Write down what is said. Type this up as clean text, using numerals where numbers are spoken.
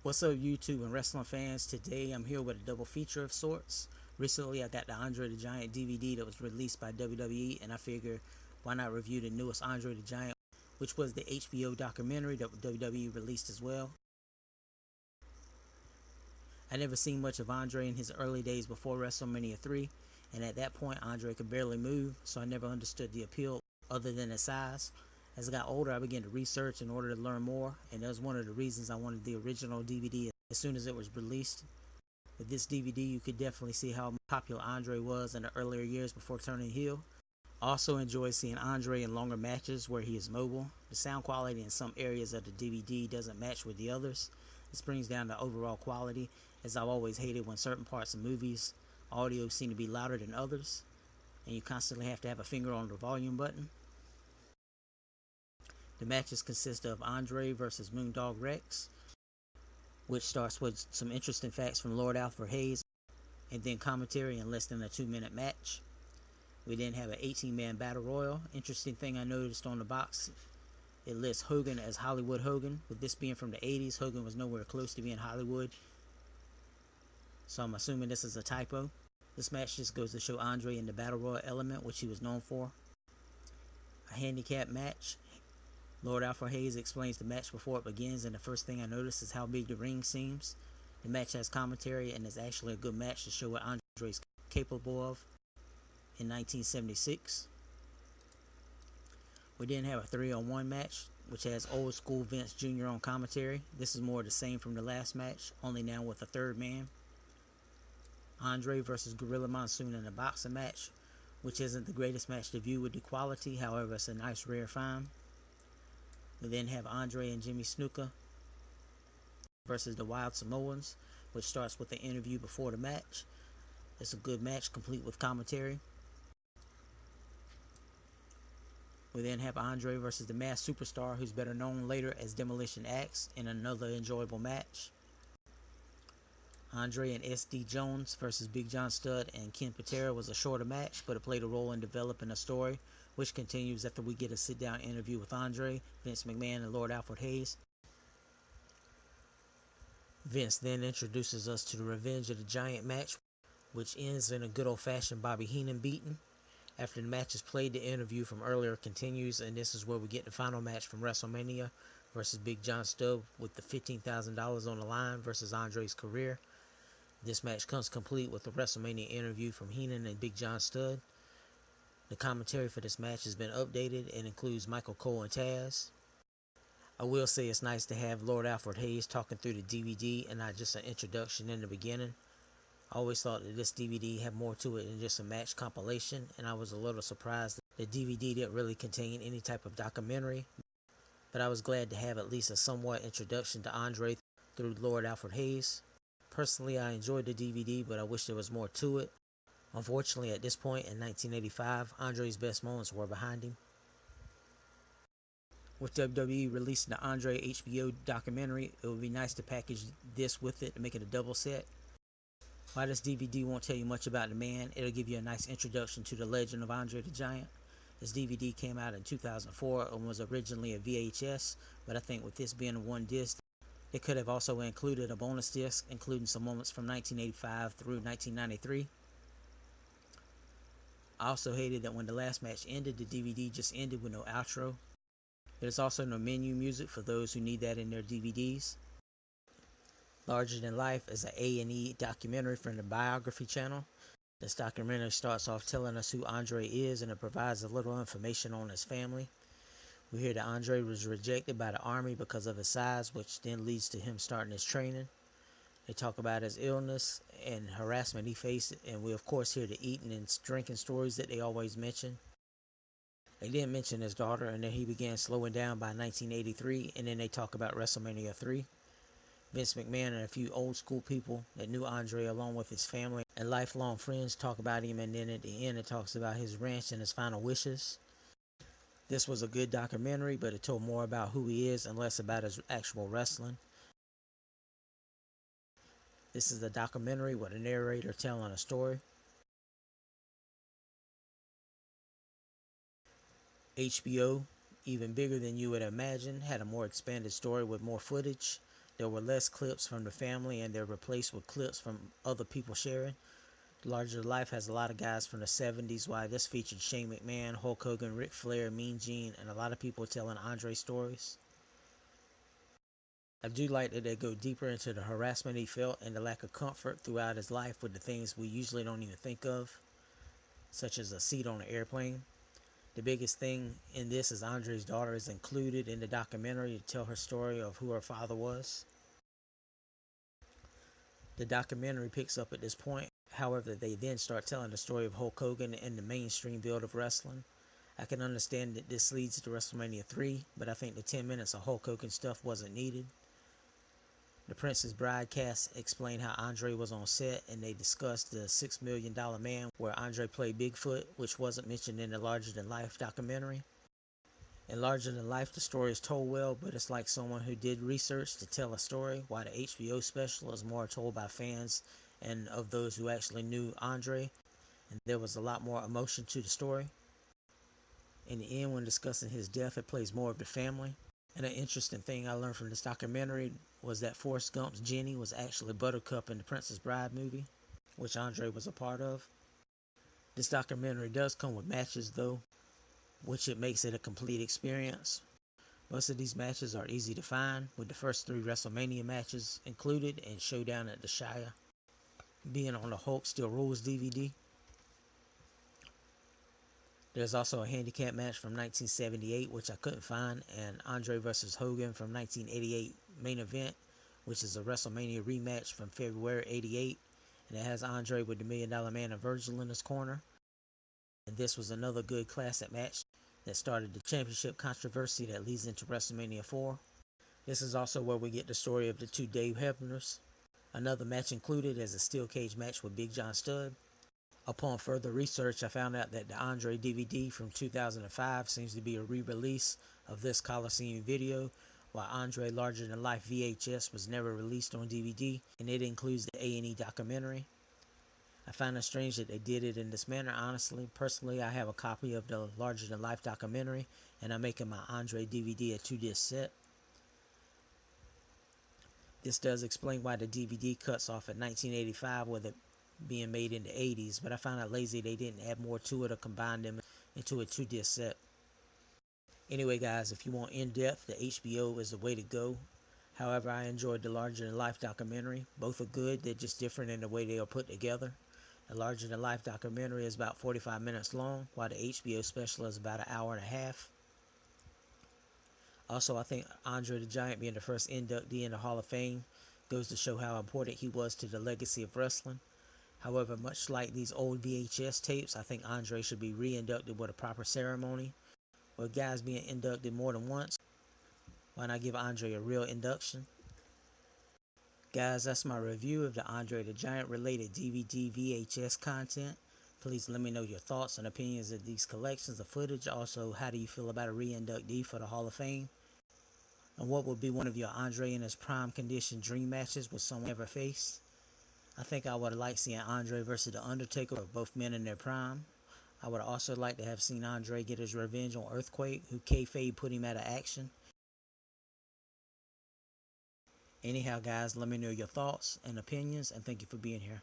What's up, YouTube and wrestling fans? Today I'm here with a double feature of sorts. Recently I got the Andre the Giant DVD that was released by WWE, and I figured why not review the newest Andre the Giant, which was the HBO documentary that WWE released as well. I never seen much of Andre in his early days before WrestleMania 3, and at that point Andre could barely move, so I never understood the appeal other than his size. As I got older, I began to research in order to learn more, and that was one of the reasons I wanted the original DVD as soon as it was released. With this DVD, you could definitely see how popular Andre was in the earlier years before turning heel. Also enjoy seeing Andre in longer matches where he is mobile. The sound quality in some areas of the DVD doesn't match with the others. This brings down the overall quality, as I've always hated when certain parts of movies audio seem to be louder than others, and you constantly have to have a finger on the volume button. The matches consist of Andre versus Moondog Rex, which starts with some interesting facts from Lord Alfred Hayes, and then commentary in less than a 2-minute match. We then have an 18-man battle royal. Interesting thing I noticed on the box, it lists Hogan as Hollywood Hogan. With this being from the 80s, Hogan was nowhere close to being Hollywood, so I'm assuming this is a typo. This match just goes to show Andre in the battle royal element, which he was known for. A handicap match. Lord Alfred Hayes explains the match before it begins, and the first thing I notice is how big the ring seems. The match has commentary, and is actually a good match to show what Andre is capable of in 1976. We then have a 3-on-1 match, which has old school Vince Jr. on commentary. This is more the same from the last match, only now with a third man. Andre versus Gorilla Monsoon in a boxing match, which isn't the greatest match to view with the quality, however it's a nice rare find. We then have Andre and Jimmy Snuka versus the Wild Samoans, which starts with an interview before the match. It's a good match, complete with commentary. We then have Andre versus the Masked Superstar, who's better known later as Demolition Axe, in another enjoyable match. Andre and S.D. Jones versus Big John Studd and Ken Patera was a shorter match, but it played a role in developing a story, which continues after we get a sit-down interview with Andre, Vince McMahon, and Lord Alfred Hayes. Vince then introduces us to the Revenge of the Giant match, which ends in a good old-fashioned Bobby Heenan beating. After the match is played, the interview from earlier continues, and this is where we get the final match from WrestleMania versus Big John Studd, with the $15,000 on the line versus Andre's career. This match comes complete with the WrestleMania interview from Heenan and Big John Studd. The commentary for this match has been updated and includes Michael Cole and Taz. I will say it's nice to have Lord Alfred Hayes talking through the DVD and not just an introduction in the beginning. I always thought that this DVD had more to it than just a match compilation, and I was a little surprised that the DVD didn't really contain any type of documentary, but I was glad to have at least a somewhat introduction to Andre through Lord Alfred Hayes. Personally, I enjoyed the DVD, but I wish there was more to it. Unfortunately, at this point in 1985, Andre's best moments were behind him. With WWE releasing the Andre HBO documentary, it would be nice to package this with it to make it a double set. While this DVD won't tell you much about the man, it'll give you a nice introduction to the legend of Andre the Giant. This DVD came out in 2004 and was originally a VHS, but I think with this being a one disc, they could have also included a bonus disc, including some moments from 1985 through 1993. I also hated that when the last match ended, the DVD just ended with no outro. There's also no menu music for those who need that in their DVDs. Larger Than Life is an A&E documentary from the Biography channel. This documentary starts off telling us who Andre is, and it provides a little information on his family. We hear that Andre was rejected by the army because of his size, which then leads to him starting his training. They talk about his illness and harassment he faced, and we of course hear the eating and drinking stories that they always mention. They didn't mention his daughter, and then he began slowing down by 1983, and then they talk about WrestleMania 3. Vince McMahon and a few old school people that knew Andre along with his family and lifelong friends talk about him, and then at the end it talks about his ranch and his final wishes. This was a good documentary, but it told more about who he is and less about his actual wrestling. This is a documentary with a narrator telling a story. HBO, even bigger than you would imagine, had a more expanded story with more footage. There were less clips from the family and they're replaced with clips from other people sharing. Larger Than Life has a lot of guys from the 70s, while this featured Shane McMahon, Hulk Hogan, Ric Flair, Mean Gene, and a lot of people telling Andre stories. I do like that they go deeper into the harassment he felt and the lack of comfort throughout his life with the things we usually don't even think of, such as a seat on an airplane. The biggest thing in this is Andre's daughter is included in the documentary to tell her story of who her father was. The documentary picks up at this point. However, they then start telling the story of Hulk Hogan and the mainstream build of wrestling. I can understand that this leads to WrestleMania 3, but I think the 10 minutes of Hulk Hogan stuff wasn't needed. The Princess Bride cast explained how Andre was on set, and they discussed the $6 Million Man where Andre played Bigfoot, which wasn't mentioned in the Larger Than Life documentary. In Larger Than Life, the story is told well, but it's like someone who did research to tell a story, while the HBO special is more told by fans and of those who actually knew Andre, and there was a lot more emotion to the story. In the end, when discussing his death, it plays more of the family. And an interesting thing I learned from this documentary was that Forrest Gump's Jenny was actually Buttercup in the Princess Bride movie, which Andre was a part of. This documentary does come with matches though, which it makes it a complete experience. Most of these matches are easy to find, with the first 3 WrestleMania matches included and Showdown at the Shire being on the Hulk Still Rules DVD. There's also a handicap match from 1978, which I couldn't find, and Andre vs. Hogan from 1988 main event, which is a WrestleMania rematch from February 88, and it has Andre with the $1 Million Man and Virgil in his corner. And this was another good classic match that started the championship controversy that leads into WrestleMania 4. This is also where we get the story of the 2 Dave Hebners. Another match included is a steel cage match with Big John Studd. Upon further research, I found out that the Andre DVD from 2005 seems to be a re-release of this Coliseum video, while Andre Larger Than Life VHS was never released on DVD, and it includes the A&E documentary. I find it strange that they did it in this manner, honestly. Personally, I have a copy of the Larger Than Life documentary, and I'm making my Andre DVD a 2-disc set. This does explain why the DVD cuts off at 1985 with it being made in the 80s, but I found it lazy they didn't add more to it or combine them into a 2-disc set. Anyway guys, if you want in-depth, the HBO is the way to go. However, I enjoyed the Larger Than Life documentary. Both are good, they're just different in the way they are put together. The Larger Than Life documentary is about 45 minutes long, while the HBO special is about an hour and a half. Also, I think Andre the Giant being the first inductee in the Hall of Fame goes to show how important he was to the legacy of wrestling. However, much like these old VHS tapes, I think Andre should be re-inducted with a proper ceremony. With guys being inducted more than once, why not give Andre a real induction? Guys, that's my review of the Andre the Giant related DVD VHS content. Please let me know your thoughts and opinions of these collections of footage. Also, how do you feel about a re-inductee for the Hall of Fame? And what would be one of your Andre in his prime condition dream matches with someone ever faced? I think I would like seeing Andre versus The Undertaker, both men in their prime. I would also like to have seen Andre get his revenge on Earthquake, who kayfabe put him out of action. Anyhow guys, let me know your thoughts and opinions, and thank you for being here.